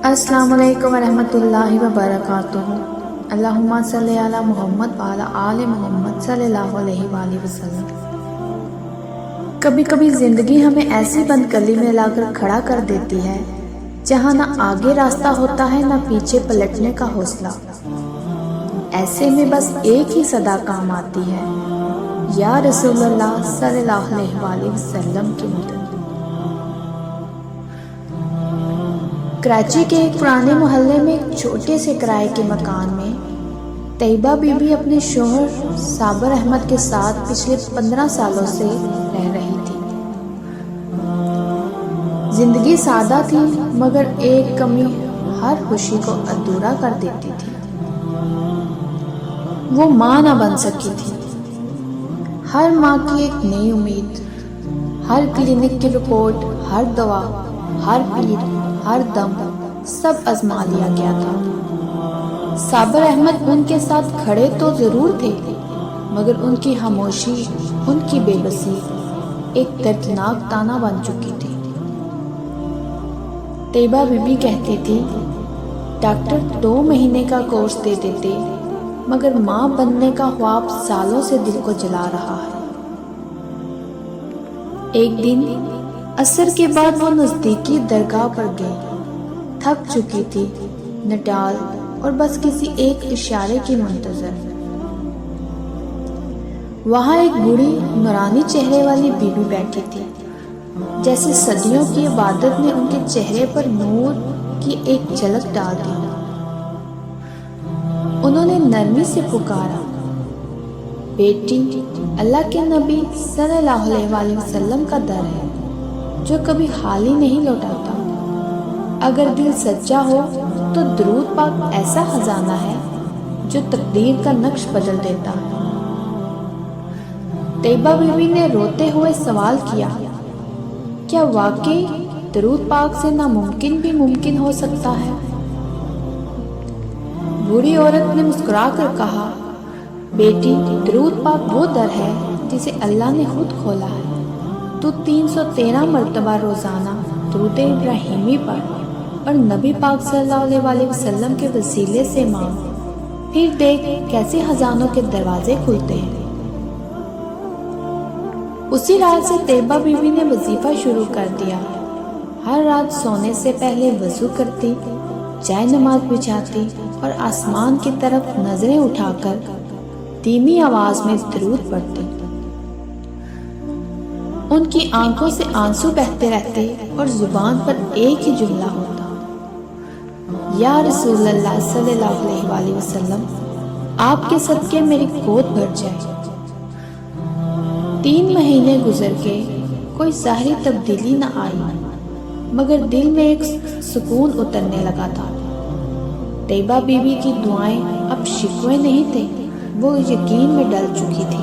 السلام علیکم ورحمۃ اللہ وبرکاتہ۔ اللہم صلی علی محمد وعلی آل محمد صلی اللہ علیہ وآلہ وسلم۔ کبھی کبھی زندگی ہمیں ایسی بند گلی میں لا کر کھڑا کر دیتی ہے جہاں نہ آگے راستہ ہوتا ہے نہ پیچھے پلٹنے کا حوصلہ۔ ایسے میں بس ایک ہی صدا کام آتی ہے، یا رسول اللہ صلی اللہ علیہ وآلہ وسلم کی مدد۔ کراچی کے ایک پرانے محلے میں ایک چھوٹے سے کرائے کے مکان میں طیبہ بی بی اپنے شوہر صابر احمد کے ساتھ پچھلے 15 سالوں سے رہ رہی تھی۔ زندگی سادہ تھی مگر ایک کمی ہر خوشی کو ادھورا کر دیتی تھی۔ وہ ماں نہ بن سکی تھی۔ ہر ماں کی ایک نئی امید، ہر کلینک کی رپورٹ، ہر دوا، ہر پیر، ہر دم سب آزما لیا گیا تھا۔ صابر احمد ان کے ساتھ کھڑے تو ضرور تھے مگر ان کی خاموشی، ان کی بے بسی ایک دردناک تانا بن چکی تھی۔ طیبہ بی بی کہتی تھی، ڈاکٹر 2 مہینے کا کورس دے دیتے مگر ماں بننے کا خواب سالوں سے دل کو جلا رہا ہے۔ ایک دن عصر کے بعد وہ نزدیکی درگاہ پر گئی۔ تھک چکی تھی، نڈال اور بس کسی ایک اشارے کی منتظر۔ وہاں ایک بوڑھی نورانی چہرے والی بی بی بیٹھی تھی، جیسے صدیوں کی عبادت نے ان کے چہرے پر نور کی ایک جھلک ڈال دی۔ انہوں نے نرمی سے پکارا، بیٹی، اللہ کے نبی صلی اللہ علیہ وآلہ وسلم کا در ہے جو کبھی خالی نہیں لوٹاتا۔ اگر دل سچا ہو تو درود پاک ایسا خزانہ ہے جو تقدیر کا نقش بدل دیتا ہے۔ طیبہ بی بی نے روتے ہوئے سوال کیا، کیا واقعی درود پاک سے ناممکن بھی ممکن ہو سکتا ہے؟ بوڑھی عورت نے مسکرا کر کہا، بیٹی، درود پاک وہ در ہے جسے اللہ نے خود کھولا ہے۔ تو 313 مرتبہ روزانہ درود ابراہیمی پڑھ اور نبی پاک صلی اللہ علیہ وآلہ وسلم کے وسیلے سے مانگ، پھر دیکھ کیسے خزانوں کے دروازے کھلتے ہیں۔ اسی رات سے طیبہ بی بی نے وظیفہ شروع کر دیا۔ ہر رات سونے سے پہلے وضو کرتی، جائے نماز بچھاتی اور آسمان کی طرف نظریں اٹھا کر دھیمی آواز میں درود پڑھتی۔ ان کی آنکھوں سے آنسو بہتے رہتے اور زبان پر ایک ہی جملہ ہوتا، یا رسول اللہ صلی اللہ علیہ وآلہ وسلم، آپ کے صدقے میری گود بھر جائے۔ 3 مہینے گزر کے کوئی ظاہری تبدیلی نہ آئی مگر دل میں ایک سکون اترنے لگا تھا۔ طیبہ بی بی کی دعائیں اب شکوے نہیں تھے، وہ یقین میں ڈل چکی تھی۔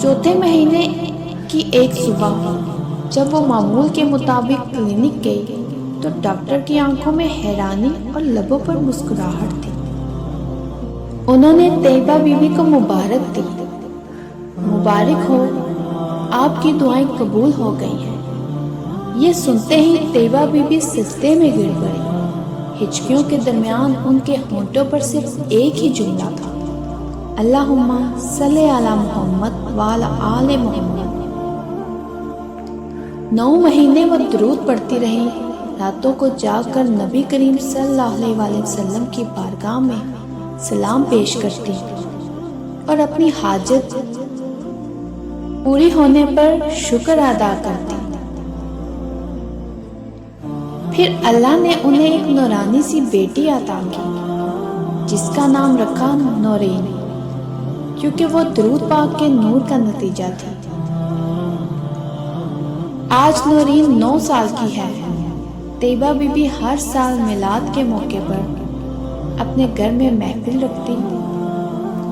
4تھے مہینے کی ایک صبح جب وہ معمول کے مطابق کلینک گئی تو ڈاکٹر کی آنکھوں میں حیرانی اور لبوں پر مسکراہٹ تھی۔ انہوں نے طیبہ بی بی کو مبارک دی، مبارک ہو، آپ کی دعائیں قبول ہو گئی ہیں۔ یہ سنتے ہی طیبہ بی بی سجدے میں گر پڑی۔ ہچکیوں کے درمیان ان کے ہونٹوں پر صرف ایک ہی جملہ تھا، اللہم صلی علی محمد وعلی آل محمد۔ 9 مہینے وہ درود پڑھتی رہی، راتوں کو جاگ کر نبی کریم صلی اللہ علیہ وآلہ وسلم کی بارگاہ میں سلام پیش کرتی اور اپنی حاجت پوری ہونے پر شکر ادا کرتی۔ پھر اللہ نے انہیں ایک نورانی سی بیٹی عطا کی جس کا نام رکھا نورین، کیونکہ وہ درود پاک کے نور کا نتیجہ تھی۔ آج نورین 9 سال کی ہے۔ طیبہ بی بی ہر سال میلاد کے موقع پر اپنے گھر میں محفل رکھتی،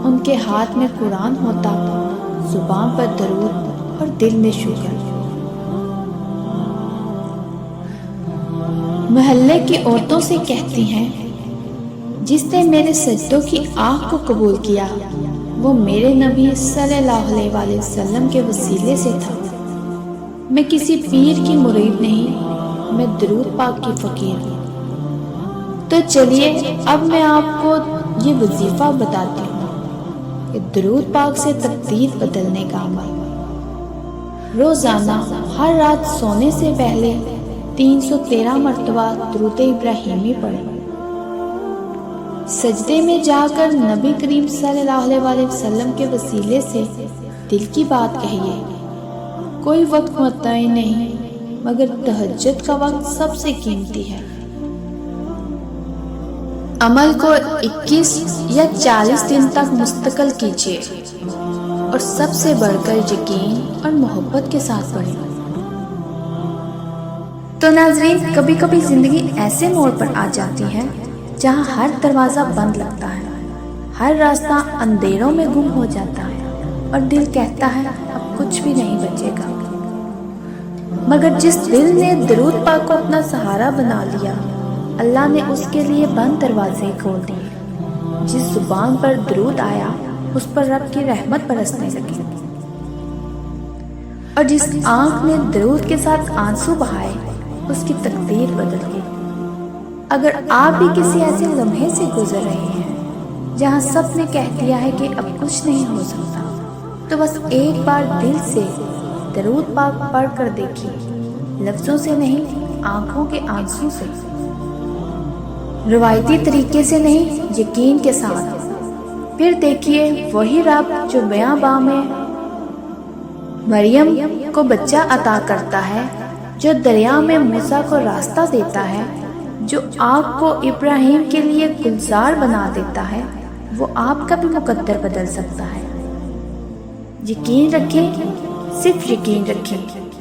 ان کے ہاتھ میں قرآن ہوتا، زبان پر درود اور دل میں شکر۔ محلے کی عورتوں سے کہتی ہیں، جس نے میرے سجدوں کی آہ کو قبول کیا وہ میرے نبی صلی اللہ علیہ وآلہ وسلم کے وسیلے سے تھا۔ میں کسی پیر کی مرید نہیں میں درود پاک کی فقیر ہوں۔ تو چلیے اب میں آپ کو یہ وظیفہ بتاتی ہوں کہ درود پاک سے تقدیر بدلنے کا عمل۔ روزانہ ہر رات سونے سے پہلے 313 مرتبہ درود ابراہیمی پڑھیں۔ سجدے میں جا کر نبی کریم صلی اللہ علیہ وسلم کے وسیلے سے دل کی بات کہیے۔ کوئی وقت متعین نہیں مگر تہجد کا وقت سب سے قیمتی ہے۔ عمل کو 21 یا 40 دن تک مستقل کیجیے اور سب سے بڑھ کر یقین اور محبت کے ساتھ پڑھیں۔ تو ناظرین، کبھی کبھی زندگی ایسے موڑ پر آ جاتی ہے جہاں ہر دروازہ بند لگتا ہے، ہر راستہ اندھیروں میں گم ہو جاتا ہے اور دل کہتا ہے اب کچھ بھی نہیں بچے گا۔ مگر جس دل نے درود پاک کو اپنا سہارا بنا لیا، اللہ نے اس کے لیے بند دروازے کھول دیے۔ جس زبان پر درود آیا اس پر رب کی رحمت برسنے لگی، اور جس آنکھ نے درود کے ساتھ آنسو بہائے اس کی تقدیر بدل گئی۔ اگر آپ بھی کسی ایسے لمحے سے گزر رہے ہیں جہاں سب نے کہہ دیا ہے کہ اب کچھ نہیں ہو سکتا، تو بس ایک بار دل سے درود پاک پڑھ کر دیکھیے، لفظوں سے نہیں، آنکھوں کے آنسو سے، روایتی طریقے سے نہیں، یقین کے ساتھ۔ پھر دیکھیے وہی رب جو بیاں باں میں مریم کو بچہ عطا کرتا ہے، جو دریا میں موسیٰ کو راستہ دیتا ہے، جو آگ کو ابراہیم کے لیے گلزار بنا دیتا ہے، وہ آپ کا بھی مقدر بدل سکتا ہے۔ یقین رکھیں، صرف یقین رکھیں،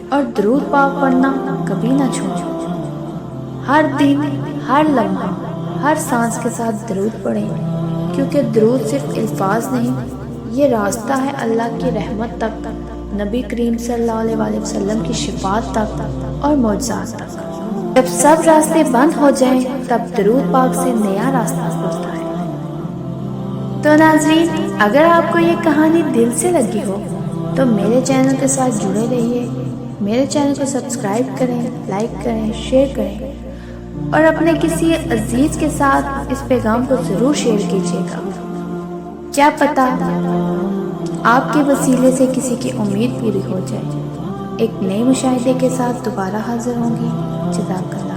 اور درود پاک پڑھنا کبھی نہ چھوڑیں۔ ہر دن، ہر لمحہ، ہر سانس کے ساتھ درود پڑھیں، کیونکہ درود صرف الفاظ نہیں، یہ راستہ ہے اللہ کی رحمت تک، نبی کریم صلی اللہ علیہ وسلم کی شفاعت تک اور معجزات تک۔ جب سب راستے بند ہو جائیں تب درود پاک سے نیا راستہ کھلتا ہے۔ تو ناظرین، اگر آپ کو یہ کہانی دل سے لگی ہو تو میرے چینل کے ساتھ جڑے رہیے، میرے چینل کو سبسکرائب کریں، لائک کریں، شیئر کریں، اور اپنے کسی عزیز کے ساتھ اس پیغام کو ضرور شیئر کیجیے گا۔ کیا پتہ آپ کے وسیلے سے کسی کی امید پوری ہو جائے۔ ایک نئے مشاہدے کے ساتھ دوبارہ حاضر ہوں گی۔ جزاک اللہ۔